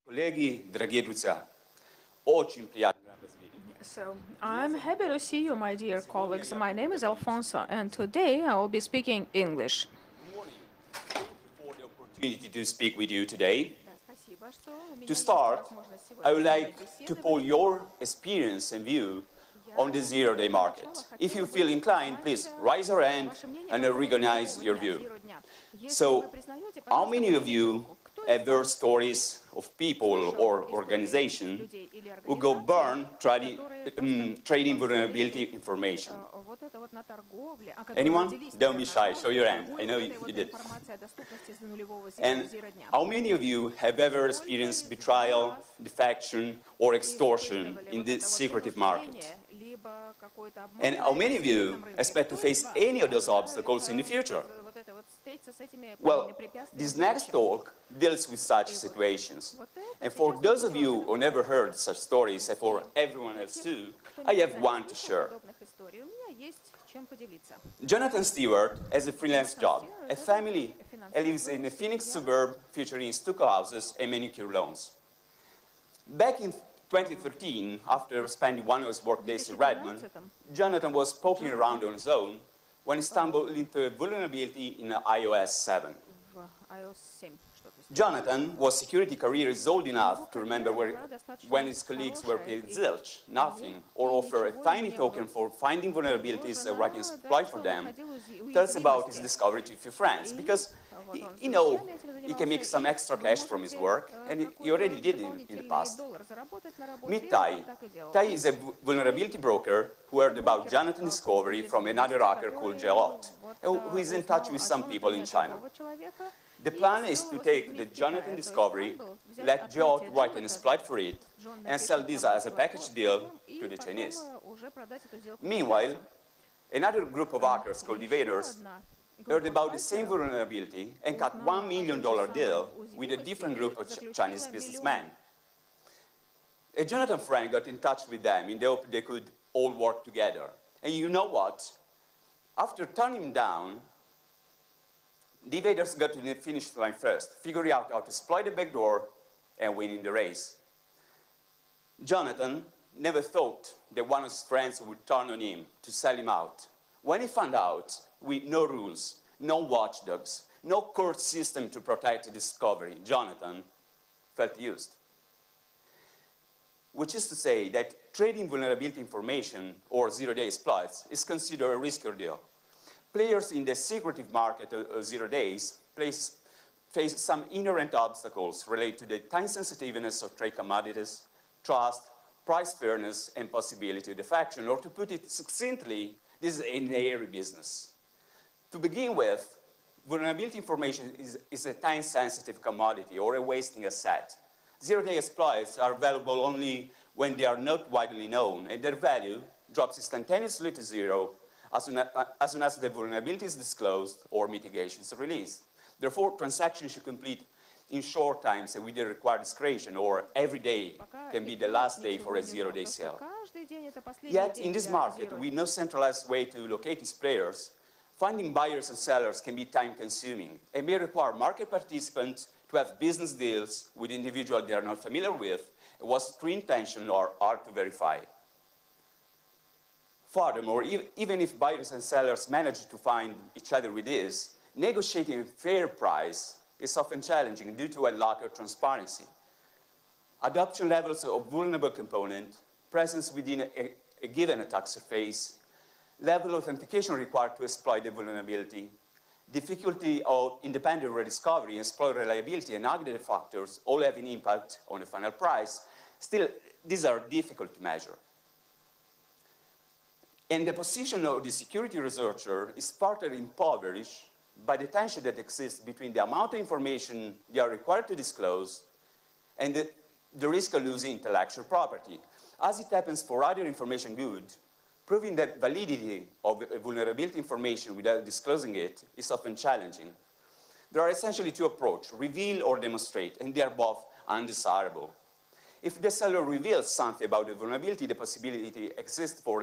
Коллеги, дорогие друзья, очень приятно вас видеть. So, I'm happy to see you, my dear colleagues. My name is Alfonso, and today I will be speaking English. Good morning. Thank you for the opportunity to speak with you today. Да, спасибо, что у To меня есть start, возможность I сегодня would с вами like to pull беседовать. your experience and view on the Я zero-day для начала market. If хотела you бы feel inclined, узнать please raise your hand ваше мнение and по I поводу recognize зерового your дня, view. zero дня. Если вы So, признаете, how пожалуйста, many of поднимите you руку. Кто из have heard вас stories of people слышал or истории organization людей или who go организаций, burn trading, которые просто trading vulnerability погорели information? вот это вот на торговле, которые Anyone? родились, Don't be наверное, shy. Show your hand. I торгуя know вот этой you вот did. информацией о доступности за нулевого And зира дня. how many of you have ever Сколько experienced из betrayal, вас defection, or extortion испытывали in вот this это вот secretive market? принуждение, либо какой-то And обман how на этом many of секретном you рынке? expect to Кто из face вас any of those ожидает obstacles in the future? вот это вот встретиться с этими Well, препятствиями this в next будущем? talk deals with such И situations. вот это And for сейчас those of посвящено you вот who этому never вопросу. heard such stories, and for И everyone для else тех, too, кто I have никогда не one to слышал share. подобных историй, у меня есть чем поделиться. Jonathan Stewart has a freelance Джонатан job, Стюарт a — это family, and lives in a финансовый Phoenix судья. suburb featuring stucco houses and manicure lawns. Back in 2013, after spending one of his В workdays in Redmond, 2013-м Jonathan was poking around Джонатан on his own when he stumbled into a vulnerability in iOS 7. в iOS 7 что-то сделал. Jonathan, whose security career is old Его enough to remember карьера была when достаточно his colleagues were хорошая, paid и zilch, ему nothing, or и offer a ничего им tiny не было. token for finding Его vulnerabilities and writing жена exploit for дальше them, находила tells about his уязвимости. discovery to a few friends И because вот он he с know вещами этим he can занимался, make some и extra вы cash from his можете work, and he already какой-то did in the дополнительный past. доллар заработать на работе, Meet и он Tai. так и делал. Tai is a vulnerability broker who heard about Брокер Jonathan's по discovery from another уязвимости, hacker called который Jalot, вот who is in touch узнал with о some people in Джонатане от China. другого человека The и plan is свел to его с take людьми the в Jonathan Китае. То есть discovery, план был взять let Jalot открытие write an Джонатана, exploit for it, Джон and sell напишет this там as a package deal платформу, to и the потом Chinese. уже продать эту сделку Meanwhile, китайцам. another group of hackers called Еще evaders одна heard группа about the same хакеров vulnerability and cut $1 узнала о million той же самой deal with a уязвимости different и group of Chinese заключила businessmen. миллион. A Jonathan friend got in touch with them in the hope they could all work together. And you know what? After turning him down, the evaders got to the finish line first, figuring out how to exploit the back door and winning the race. Jonathan never thought that one of his friends would turn on him to sell him out. When he found out, with no rules, no watchdogs, no court system to protect the discovery, Jonathan felt used. Which is to say that trading vulnerability information or zero-day exploits is considered a riskier deal. Players in the secretive market of 0 days face some inherent obstacles related to the time sensitiveness of trade commodities, trust, price fairness, and possibility of defection. Or to put it succinctly, this is an airy business. To begin with, vulnerability information is a time-sensitive commodity or a wasting asset. Zero-day exploits are valuable only when they are not widely known, and their value drops instantaneously to zero as soon as the vulnerability is disclosed or mitigation is released. Therefore, transactions should complete in short times and with the required discretion, or every day can be the last day for a zero-day sale. Yet, in this market, with no centralized way to locate its players, finding buyers and sellers can be time-consuming and may require market participants to have business deals with individuals they are not familiar with, whose true intention are hard to verify. Furthermore, even if buyers and sellers manage to find each other with this, negotiating a fair price is often challenging due to a lack of transparency. Adoption levels of vulnerable component, presence within a given attack surface, level of authentication required to exploit the vulnerability, difficulty of independent rediscovery, exploit reliability, and other factors all have an impact on the final price. Still, these are difficult to measure. And the position of the security researcher is further impoverished by the tension that exists between the amount of information they are required to disclose and the risk of losing intellectual property. As it happens for other information goods, proving that validity of vulnerability information without disclosing it is often challenging. There are essentially two approaches, reveal or demonstrate, and they are both undesirable. If the seller reveals something about the vulnerability, the possibility exists for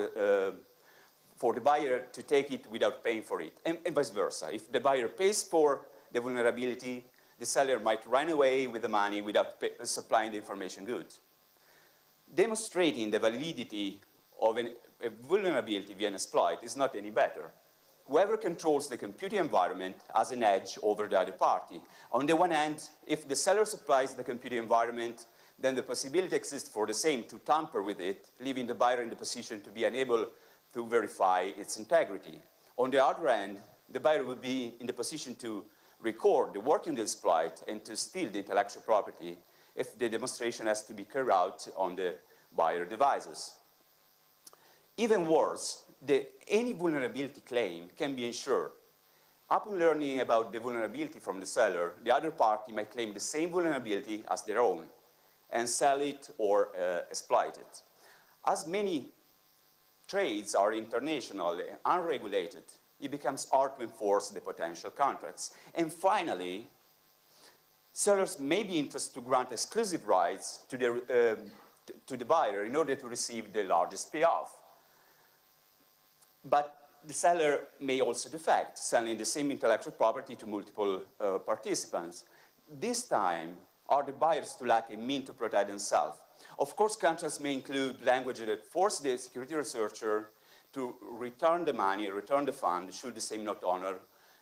the buyer to take it without paying for it, and vice versa. If the buyer pays for the vulnerability, the seller might run away with the money without supplying the information goods. Demonstrating the validity of a vulnerability via an exploit is not any better. Whoever controls the computing environment has an edge over the other party. On the one hand, if the seller supplies the computing environment, then the possibility exists for the same to tamper with it, leaving the buyer in the position to be unable to verify its integrity. On the other hand, the buyer will be in the position to record the working of the exploit and to steal the intellectual property if the demonstration has to be carried out on the buyer devices. Even worse, any vulnerability claim can be ensured. Upon learning about the vulnerability from the seller, the other party might claim the same vulnerability as their own and sell it or exploit it. As many trades are international and unregulated, it becomes hard to enforce the potential contracts. And finally, sellers may be interested to grant exclusive rights to the buyer in order to receive the largest payoff. But the seller may also defect, selling the same intellectual property to multiple participants. This time, are the buyers to lack a means to protect themselves? Of course, contracts may include language that force the security researcher to return the money, return the fund, should the same not honor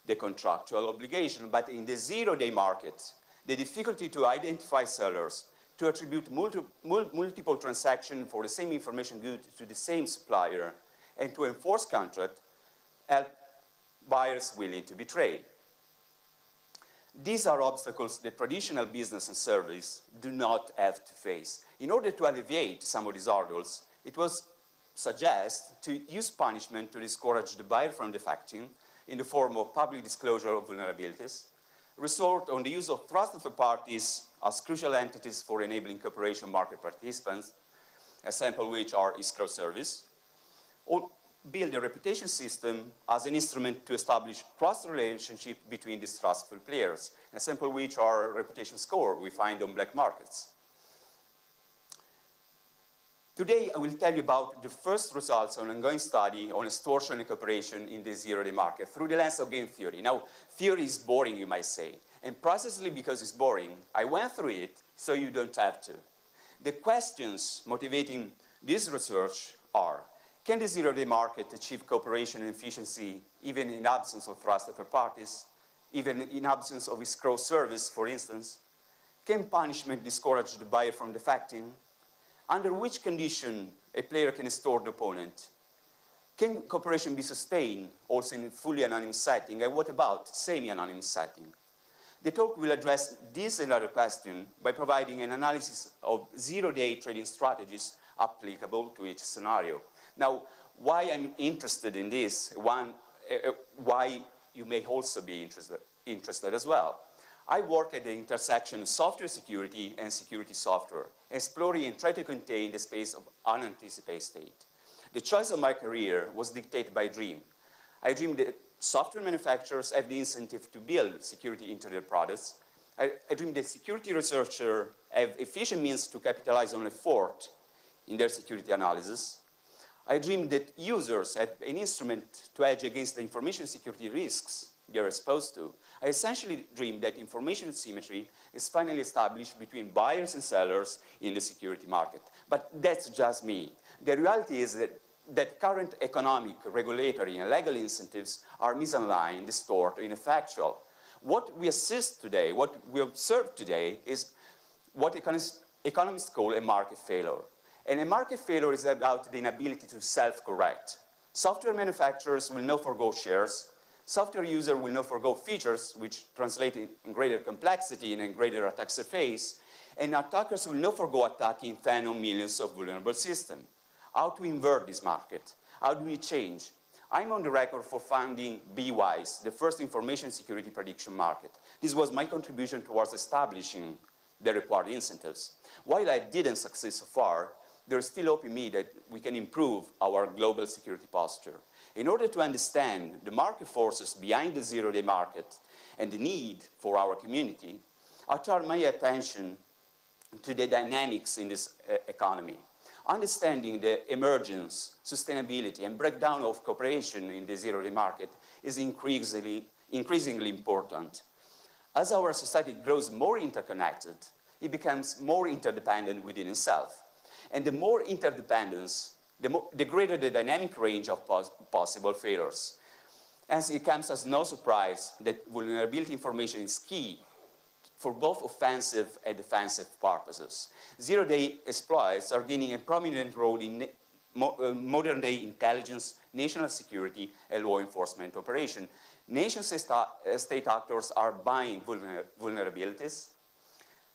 the contractual obligation. But in the zero-day market, the difficulty to identify sellers, to attribute multiple transactions for the same information good to the same supplier, and to enforce contract, help buyers willing to betray. These are obstacles that traditional business and service do not have to face. In order to alleviate some of these hurdles, it was suggested to use punishment to discourage the buyer from defecting in the form of public disclosure of vulnerabilities, resort on the use of trusted third parties as crucial entities for enabling cooperation market participants, a sample which are escrow service, or build a reputation system as an instrument to establish trust relationship between these trustful players, a sample which are reputation score we find on black markets. Today, I will tell you about the first results on an ongoing study on extortion and cooperation in the zero-day market through the lens of game theory. Now, theory is boring, you might say, and precisely because it's boring, I went through it so you don't have to. The questions motivating this research are: can the zero-day market achieve cooperation and efficiency even in absence of trusted third parties, even in absence of escrow service, for instance? Can punishment discourage the buyer from defecting? Under which condition a player can extort the opponent? Can cooperation be sustained also in a fully anonymous setting? And what about semi-anonymous setting? The talk will address this and other questions by providing an analysis of zero-day trading strategies applicable to each scenario. Now, why I'm interested in this, why you may also be interested as well. I work at the intersection of software security and security software, exploring and trying to contain the space of unanticipated state. The choice of my career was dictated by a dream. I dreamed that software manufacturers have the incentive to build security into their products. I dreamed that security researchers have efficient means to capitalize on effort in their security analysis. I dreamed that users have an instrument to hedge against the information security risks they're exposed to. I essentially dreamed that information symmetry is finally established between buyers and sellers in the security market. But that's just me. The reality is that current economic, regulatory, and legal incentives are misaligned, distorted, ineffectual. What we assist today, what we observe today, is what economists call a market failure. And a market failure is about the inability to self-correct. Software manufacturers will not forgo shares. Software users will not forgo features, which translate in greater complexity and in greater attack surface. And attackers will not forgo attacking tens of millions of vulnerable systems. How to invert this market? How do we change? I'm on the record for founding BWise, the first information security prediction market. This was my contribution towards establishing the required incentives. While I didn't succeed so far, there's still hope in me that we can improve our global security posture. In order to understand the market forces behind the zero-day market and the need for our community, I turn my attention to the dynamics in this economy. Understanding the emergence, sustainability, and breakdown of cooperation in the zero-day market is increasingly important. As our society grows more interconnected, it becomes more interdependent within itself. And the more interdependence, the greater the dynamic range of possible failures. Hence, it comes as no surprise that vulnerability information is key for both offensive and defensive purposes. Zero-day exploits are gaining a prominent role in modern-day intelligence, national security, and law enforcement operation. Nation-state actors are buying vulnerabilities.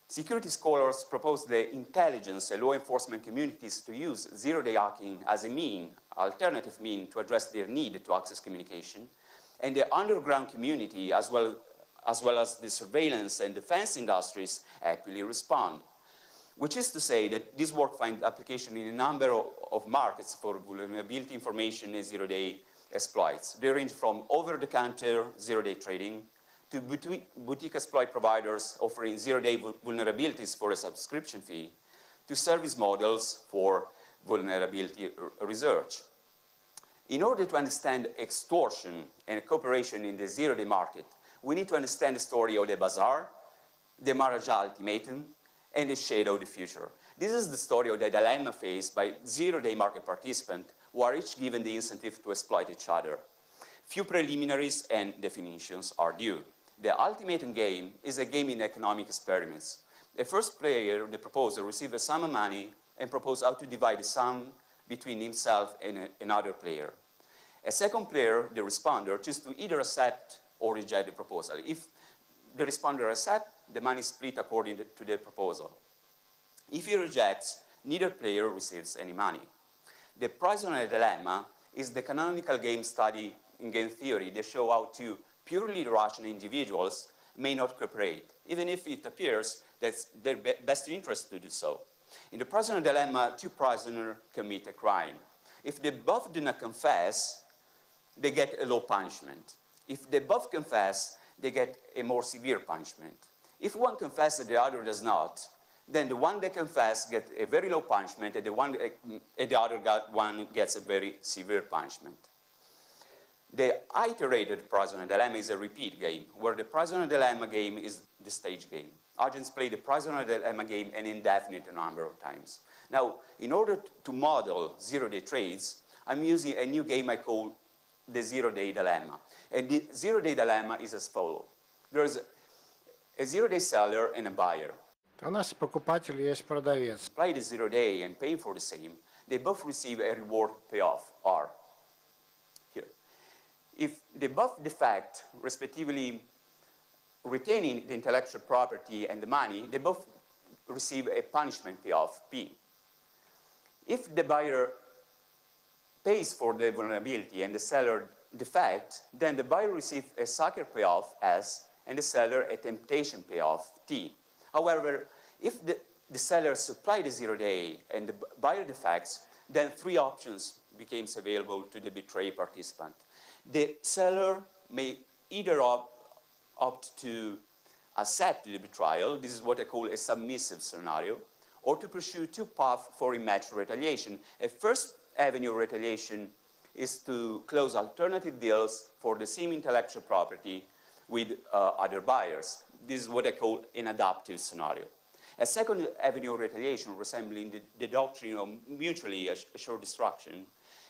Security scholars propose the intelligence and law enforcement communities to use zero-day hacking as a alternative mean to address their need to access communication. And the underground community, as well as the surveillance and defense industries, happily respond. Which is to say that this work finds application in a number of markets for vulnerability information and zero-day exploits. They range from over-the-counter zero-day trading to boutique exploit providers offering zero-day vulnerabilities for a subscription fee, to service models for vulnerability research. In order to understand extortion and cooperation in the zero-day market, we need to understand the story of the bazaar, the Maharaja ultimatum, and the shadow of the future. This is the story of the dilemma faced by zero-day market participants who are each given the incentive to exploit each other. Few preliminaries and definitions are due. The ultimatum game is a game in economic experiments. The first player, the proposer, receives a sum of money and proposes how to divide the sum between himself and another player. A second player, the responder, chooses to either accept or reject the proposal. If the responder accepts, the money is split according to the proposal. If he rejects, neither player receives any money. The prisoner dilemma is the canonical game study in game theory that shows how two purely rational individuals may not cooperate, even if it appears that it's their best interest to do so. In the prisoner dilemma, two prisoners commit a crime. If they both do not confess, they get a low punishment. If they both confess, they get a more severe punishment. If one confesses and the other does not, then the one that confesses gets a very low punishment, and the other one gets a very severe punishment. The iterated prisoner dilemma is a repeat game, where the prisoner dilemma game is the stage game. Agents play the prisoner dilemma game an indefinite number of times. Now, in order to model zero-day trades, I'm using a new game I call the zero-day dilemma. And the zero-day dilemma is as follows. There's a zero-day seller and a buyer. У нас покупатель, есть продавец. Play the zero-day and pay for the same. They both receive a reward payoff, R. Here. If they both defect, respectively retaining the intellectual property and the money, they both receive a punishment payoff, P. If the buyer pays for the vulnerability and the seller defect, then the buyer receives a sucker payoff, S, and the seller a temptation payoff, T. However, if the seller supplied the zero-day and the buyer defects, then three options became available to the betrayed participant. The seller may either opt to accept the betrayal, this is what I call a submissive scenario, or to pursue two paths for immatched retaliation. A first avenue of retaliation is to close alternative deals for the same intellectual property with other buyers. This is what I call an adaptive scenario. A second avenue of retaliation, resembling the doctrine of mutually assured destruction,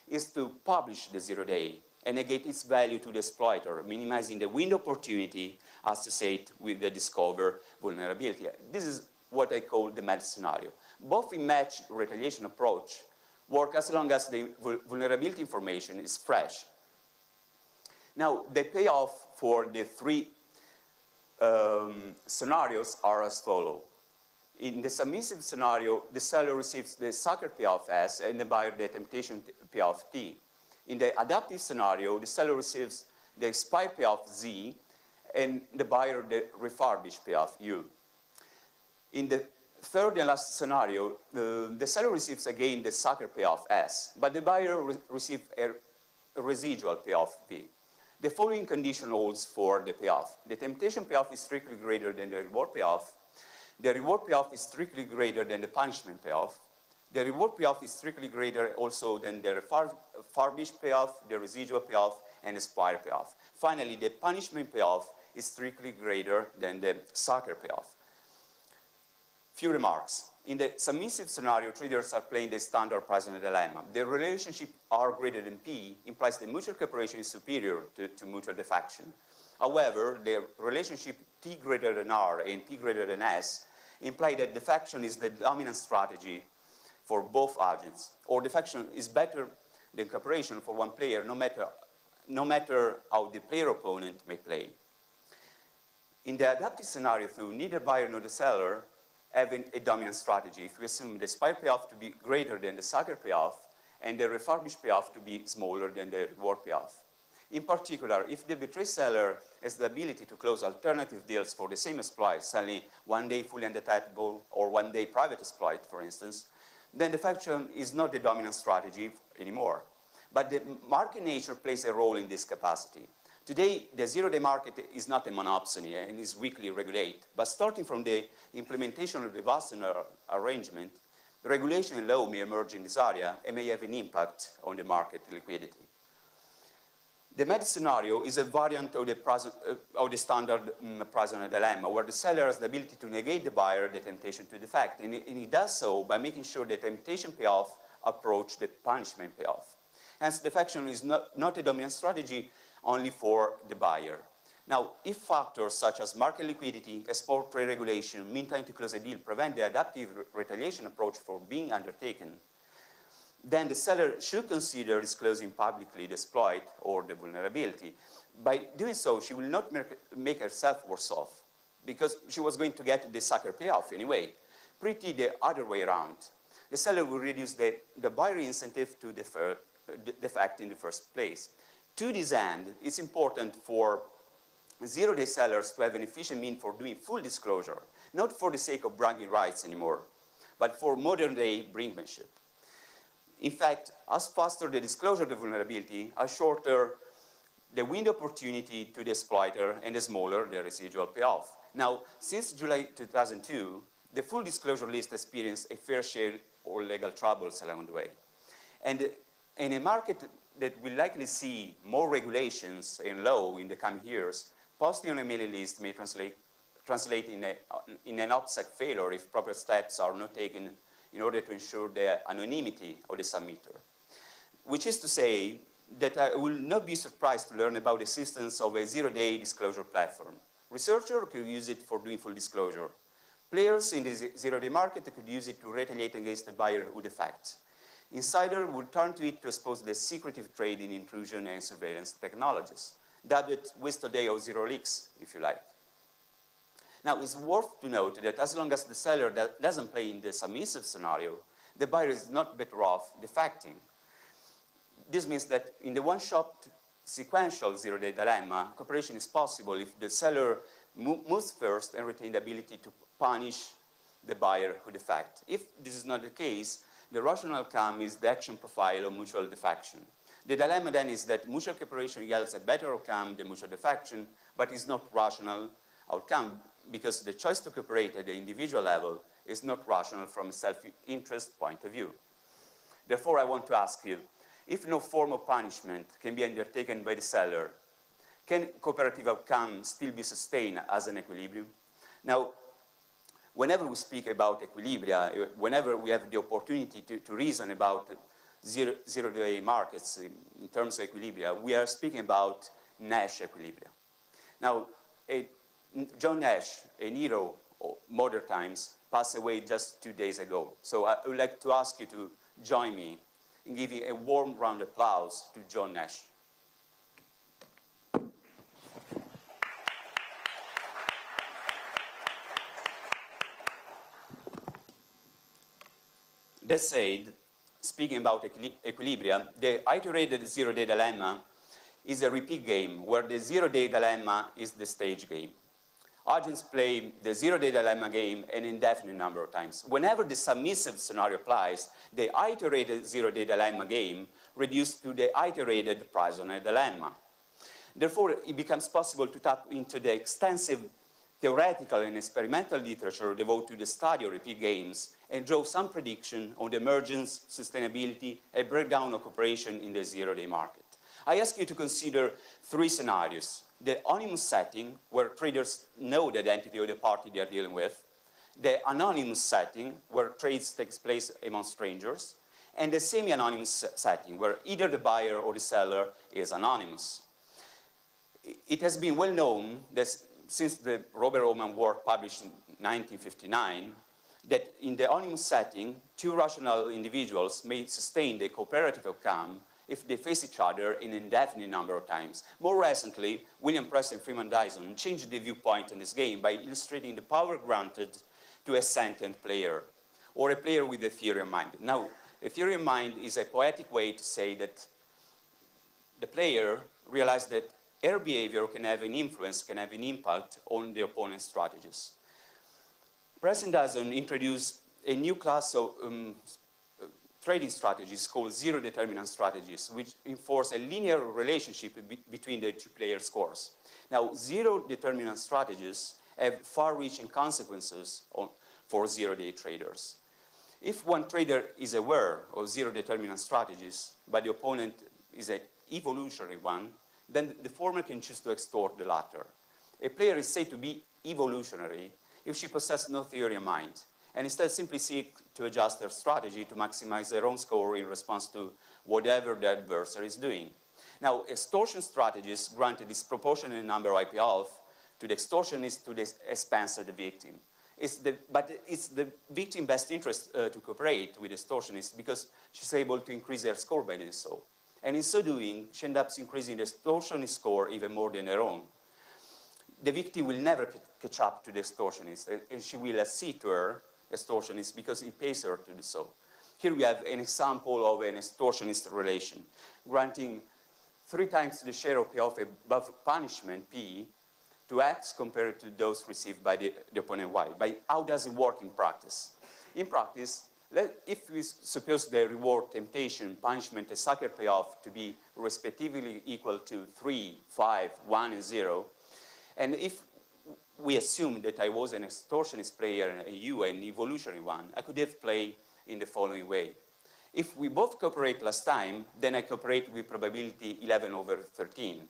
is to publish the zero-day and negate its value to the exploiter, minimizing the window opportunity associated with the discovered vulnerability. This is what I call the match scenario. Both in match retaliation approach work as long as the vulnerability information is fresh. Now, the payoff for the three scenarios are as follows. In the submissive scenario, the seller receives the sucker payoff S and the buyer the temptation payoff T. In the adaptive scenario, the seller receives the expired payoff Z and the buyer the refurbished payoff U. In the third and last scenario, the seller receives again the sucker payoff S, but the buyer receives a residual payoff V. The following condition holds for the payoff. The temptation payoff is strictly greater than the reward payoff. The reward payoff is strictly greater than the punishment payoff. The reward payoff is strictly greater also than the refurbished payoff, the residual payoff, and the expired payoff. Finally, the punishment payoff is strictly greater than the sucker payoff. Few remarks. In the submissive scenario, traders are playing the standard prisoner dilemma. The relationship R greater than P implies the mutual cooperation is superior to mutual defection. However, the relationship T greater than R and P greater than S imply that defection is the dominant strategy for both agents, or defection is better than cooperation for one player, no matter how the player opponent may play. In the adaptive scenario, though, neither buyer nor the seller having a dominant strategy if we assume the spy payoff to be greater than the sucker payoff and the refurbished payoff to be smaller than the reward payoff. In particular, if the betrayed seller has the ability to close alternative deals for the same exploit, selling one-day fully undetectable or one-day private exploit, for instance, then defection is not the dominant strategy anymore. But the market nature plays a role in this capacity. Today, the zero-day market is not a monopsony and is weakly regulated. But starting from the implementation of the Wassenaar arrangement, the regulation and law may emerge in this area and may have an impact on the market liquidity. The med scenario is a variant of the standard prisoner dilemma, where the seller has the ability to negate the buyer the temptation to defect, and he does so by making sure the temptation payoff approach the punishment payoff. Hence, defection is not a dominant strategy only for the buyer. Now, if factors such as market liquidity, export trade regulation, mean time to close a deal prevent the adaptive retaliation approach from being undertaken, then the seller should consider disclosing publicly the exploit or the vulnerability. By doing so, she will not make herself worse off, because she was going to get the sucker payoff anyway. Pretty the other way around. The seller will reduce the buyer incentive to defect in the first place. To this end, it's important for zero-day sellers to have an efficient means for doing full disclosure, not for the sake of bragging rights anymore, but for modern-day brinkmanship. In fact, as faster the disclosure of the vulnerability, as shorter the window opportunity to the exploiter and the smaller the residual payoff. Now, since July 2002, the full disclosure list experienced a fair share of legal troubles along the way. And in a market that will likely see more regulations and law in the coming years, posting on a mailing list may translate in an OPSEC failure if proper steps are not taken in order to ensure the anonymity of the submitter. Which is to say that I will not be surprised to learn about the existence of a zero-day disclosure platform. Researchers could use it for doing full disclosure. Players in the zero-day market could use it to retaliate against the buyer who defects. Insider would turn to it to expose the secretive trade in intrusion and surveillance technologies. That would waste a day of zero leaks, if you like. Now, it's worth to note that as long as the seller doesn't play in the submissive scenario, the buyer is not better off defecting. This means that in the one-shot sequential zero-day dilemma, cooperation is possible if the seller moves first and retains the ability to punish the buyer who defects. If this is not the case, the rational outcome is the action profile of mutual defection. The dilemma then is that mutual cooperation yields a better outcome than mutual defection, but is not rational outcome because the choice to cooperate at the individual level is not rational from a self-interest point of view. Therefore, I want to ask you, if no form of punishment can be undertaken by the seller, can cooperative outcome still be sustained as an equilibrium? Now, whenever we speak about equilibria, whenever we have the opportunity to reason about zero-day markets in terms of equilibria, we are speaking about Nash equilibria. Now, John Nash, a hero of modern times, passed away just 2 days ago. So I would like to ask you to join me in giving a warm round of applause to John Nash. That said, speaking about equilibria, the iterated zero-day dilemma is a repeat game where the zero-day dilemma is the stage game. Agents play the zero-day dilemma game an indefinite number of times. Whenever the submissive scenario applies, the iterated zero-day dilemma game reduced to the iterated prisoner dilemma. Therefore, it becomes possible to tap into the extensive theoretical and experimental literature devoted to the study of repeat games and draw some prediction on the emergence, sustainability, and breakdown of cooperation in the zero-day market. I ask you to consider 3 scenarios. the anonymous setting, where traders know the identity of the party they are dealing with, the anonymous setting, where trades takes place among strangers, and the semi-anonymous setting, where either the buyer or the seller is anonymous. It has been well known that since the Robert Oman work published in 1959, that in the anonymous setting, two rational individuals may sustain the cooperative outcome if they face each other an indefinite number of times. More recently, William Preston and Freeman Dyson changed the viewpoint in this game by illustrating the power granted to a sentient player, or a player with a theory of mind. Now, a theory of mind is a poetic way to say that the player realized that her behavior can have an influence, can have an impact on the opponent's strategies. Preston Dyson introduced a new class of trading strategies called zero-determinant strategies, which enforce a linear relationship between the two player scores. Now, zero-determinant strategies have far-reaching consequences for zero-day traders. If one trader is aware of zero-determinant strategies, but the opponent is an evolutionary one, then the former can choose to extort the latter. A player is said to be evolutionary if she possesses no theory of mind, and instead simply seek to adjust their strategy to maximize their own score in response to whatever the adversary is doing. Now, extortion strategies grant a disproportionate number of IPL to the extortionist to the expense of the victim. But it's the victim's best interest to cooperate with the extortionist because she's able to increase her score by doing so. And in so doing, she ends up increasing the extortionist score even more than her own. The victim will never catch up to the extortionist, and she will accede to her extortionist because it pays her to do so. Here we have an example of an extortionist relation, granting 3 times the share of payoff above punishment, P, to X compared to those received by the opponent Y. But how does it work in practice? In practice, if we suppose the reward, temptation, punishment, and sucker payoff to be respectively equal to 3, 5, 1, and 0, and if we assume that I was an extortionist player and you an evolutionary one, I could have played in the following way. If we both cooperate last time, then I cooperate with probability 11/13.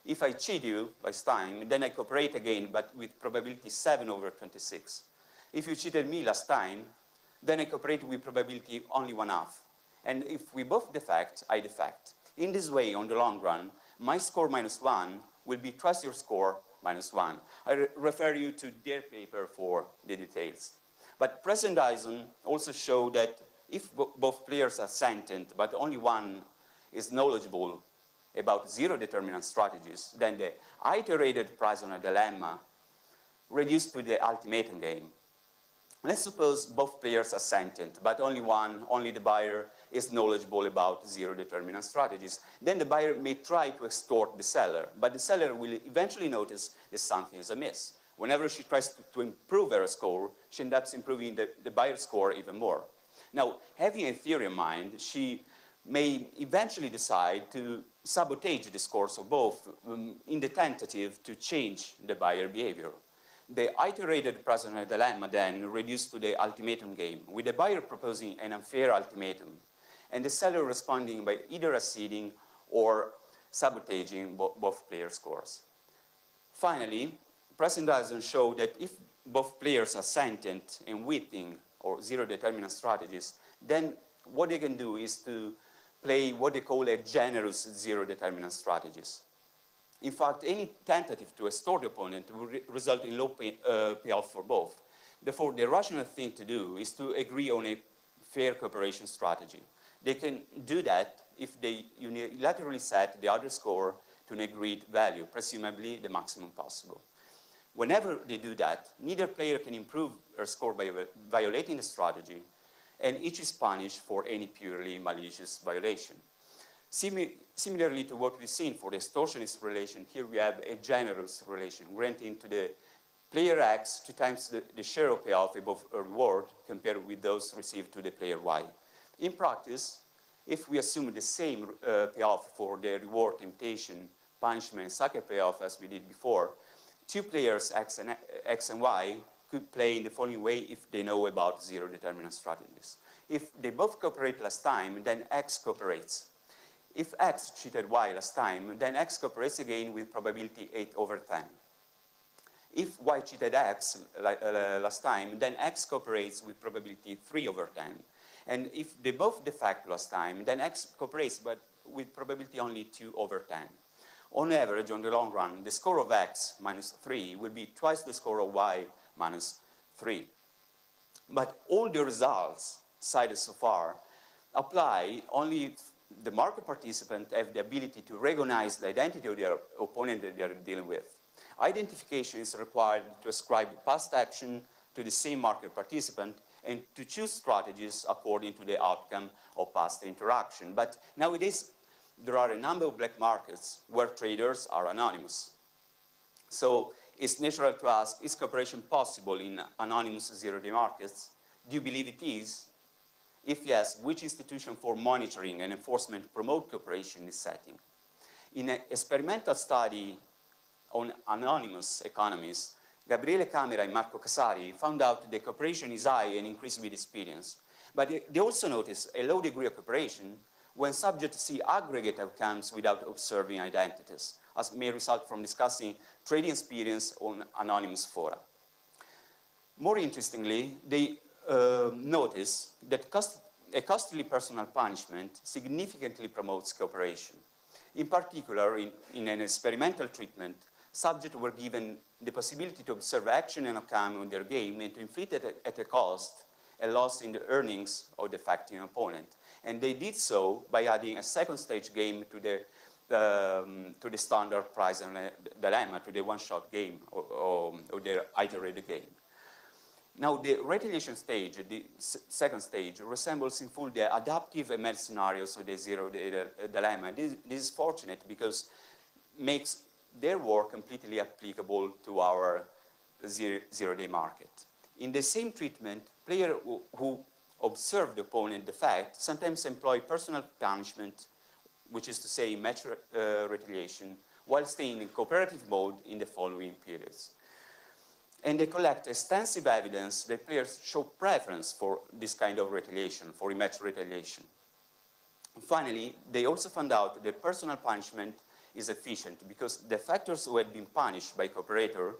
If I cheat you last time, then I cooperate again, but with probability 7/26. If you cheated me last time, then I cooperate with probability only 1/2. And if we both defect, I defect. In this way, on the long run, my score -1 will be twice your score -1. I refer you to their paper for the details. But Preston Dyson also showed that if both players are sentient, but only one is knowledgeable about zero-determinant strategies, then the iterated prisoner dilemma reduced to the ultimatum game. Let's suppose both players are sentient, but only the buyer, is knowledgeable about zero-determinant strategies. Then the buyer may try to extort the seller, but the seller will eventually notice that something is amiss. Whenever she tries to improve her score, she ends up improving the buyer's score even more. Now, having a theory in mind, she may eventually decide to sabotage the scores of both in the tentative to change the buyer behavior. The iterated prisoner dilemma then reduced to the ultimatum game, with the buyer proposing an unfair ultimatum, and the seller responding by either acceding or sabotaging both player scores. Finally, Preston Dyson showed that if both players are sentient and witting or zero-determinant strategies, then what they can do is to play what they call a generous zero-determinant strategies. In fact, any tentative to extort the opponent will result in low payoff for both. Therefore, the rational thing to do is to agree on a fair cooperation strategy. They can do that if they unilaterally set the other score to an agreed value, presumably the maximum possible. Whenever they do that, neither player can improve their score by violating the strategy, and each is punished for any purely malicious violation. Similarly to what we've seen for the extortionist relation, here we have a generous relation, granting to the player X 2 times the share of payoff above a reward compared with those received to the player Y. In practice, if we assume the same payoff for the reward, temptation, punishment, and sucker payoff as we did before, 2 players, X and Y, could play in the following way if they know about zero-determinant strategies. If they both cooperate last time, then X cooperates. If X cheated Y last time, then X cooperates again with probability 8/10. If Y cheated X last time, then X cooperates with probability 3/10. And if they both defect last time, then X cooperates, but with probability only 2/10. On average, on the long run, the score of X minus 3 will be twice the score of Y minus 3. But all the results cited so far apply only if the market participants have the ability to recognize the identity of their opponent that they are dealing with. Identification is required to ascribe past action to the same market participant and to choose strategies according to the outcome of past interaction. But nowadays, there are a number of black markets where traders are anonymous. So it's natural to ask, is cooperation possible in anonymous zero-day markets? Do you believe it is? If yes, which institution for monitoring and enforcement promote cooperation in this setting? In an experimental study on anonymous economies, Gabriele Camera and Marco Casari found out that cooperation is high and increased with experience. But they also noticed a low degree of cooperation when subjects see aggregate outcomes without observing identities, as may result from discussing trading experience on anonymous fora. More interestingly, they notice that a costly personal punishment significantly promotes cooperation. In particular, in an experimental treatment, subjects were given the possibility to observe action and outcome on their game and to inflict at a cost a loss in the earnings of the defecting opponent. And they did so by adding a second stage game to the standard prize dilemma, to the one-shot game or the iterated game. Now, the retaliation stage, the second stage, resembles in full the adaptive ML scenarios of the zero-day dilemma. This is fortunate because it makes their work completely applicable to our zero-day market. In the same treatment, players who observe the opponent defect sometimes employ personal punishment, which is to say match retaliation, while staying in cooperative mode in the following periods. And they collect extensive evidence that players show preference for this kind of retaliation, for rematch retaliation. And finally, they also found out that personal punishment is efficient because the defectors who had been punished by cooperator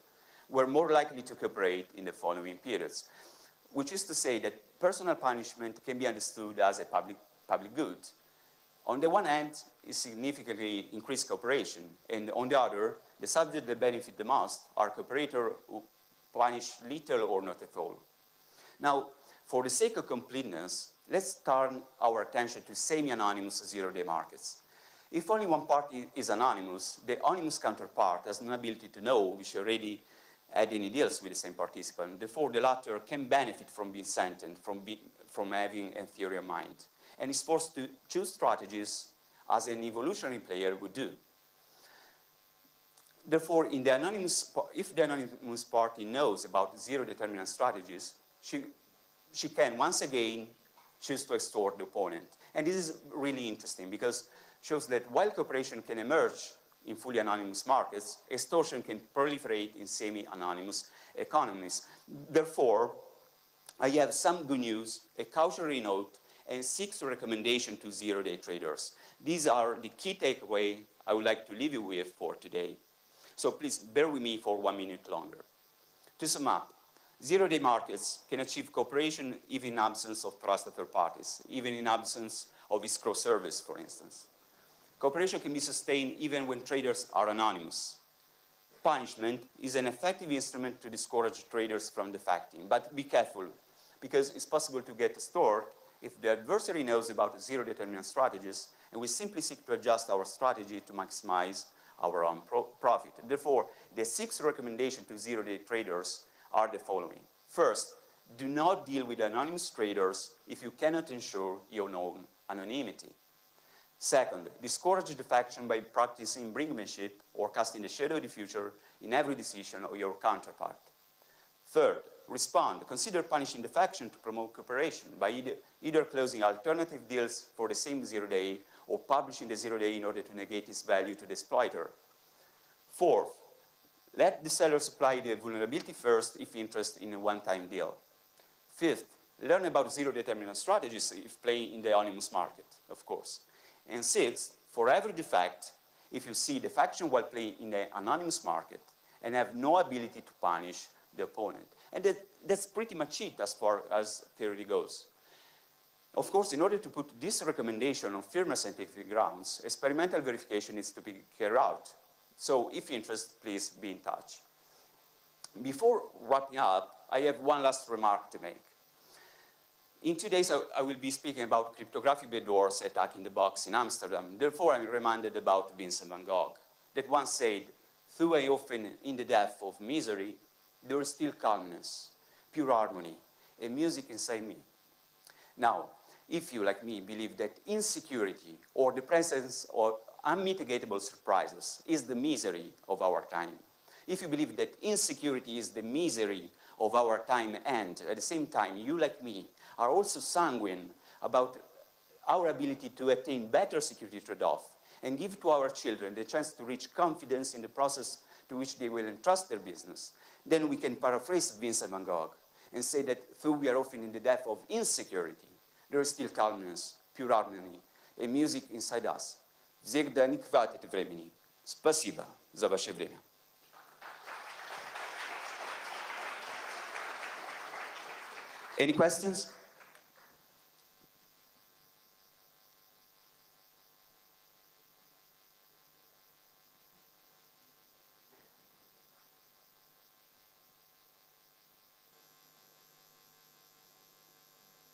were more likely to cooperate in the following periods, which is to say that personal punishment can be understood as a public good. On the one hand, it significantly increased cooperation, and on the other, the subjects that benefit the most are cooperators who punish little or not at all. Now, for the sake of completeness, let's turn our attention to semi-anonymous zero-day markets. If only one party is anonymous, the anonymous counterpart has no ability to know which already had any deals with the same participant. Therefore, the latter can benefit from being sentient, from having a theory of mind, and is forced to choose strategies as an evolutionary player would do. Therefore, if the anonymous party knows about zero-determinant strategies, she can once again choose to extort the opponent. And this is really interesting because it shows that while cooperation can emerge in fully anonymous markets, extortion can proliferate in semi-anonymous economies. Therefore, I have some good news, a cautionary note, and 6 recommendations to zero-day traders. These are the key takeaways I would like to leave you with for today. So please bear with me for 1 minute longer. To sum up, zero-day markets can achieve cooperation even in absence of trusted third parties, even in absence of escrow service, for instance. Cooperation can be sustained even when traders are anonymous. Punishment is an effective instrument to discourage traders from defecting, but be careful, because it's possible to get extorted if the adversary knows about zero-determinant strategies, and we simply seek to adjust our strategy to maximize our own profit. Therefore, the 6 recommendations to zero-day traders are the following. First, do not deal with anonymous traders if you cannot ensure your own anonymity. Second, discourage defection by practicing brinkmanship or casting the shadow of the future in every decision of your counterpart. Third, respond. Consider punishing defection to promote cooperation by either closing alternative deals for the same zero-day or publishing the zero-day in order to negate its value to the exploiter. Fourth, let the seller supply the vulnerability first if interested in a one-time deal. Fifth, learn about zero-determinant strategies if playing in the anonymous market, of course. And sixth, for every defect if you see the faction while playing in the anonymous market and have no ability to punish the opponent. And that's pretty much it as far as theory goes. Of course, in order to put this recommendation on firmer scientific grounds, experimental verification needs to be carried out. So if interested, please be in touch. Before wrapping up, I have one last remark to make. In 2 days, I will be speaking about cryptographic backdoors attack in the box in Amsterdam. Therefore, I'm reminded about Vincent van Gogh, that once said, though I often in the depth of misery, there is still calmness, pure harmony, and music inside me. Now, if you, like me, believe that insecurity or the presence of unmitigatable surprises is the misery of our time, if you believe that insecurity is the misery of our time and, at the same time, you, like me, are also sanguine about our ability to attain better security trade-off and give to our children the chance to reach confidence in the process to which they will entrust their business, then we can paraphrase Vincent van Gogh and say that though we are often in the depth of insecurity, there is still calmness, pure harmony, and music inside us. Всегда не хватит времени. Спасибо за ваше время. Any questions?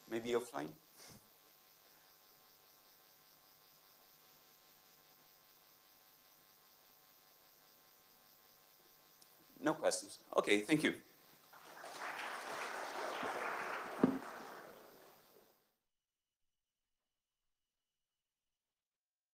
Maybe offline? No questions. Okay, thank you.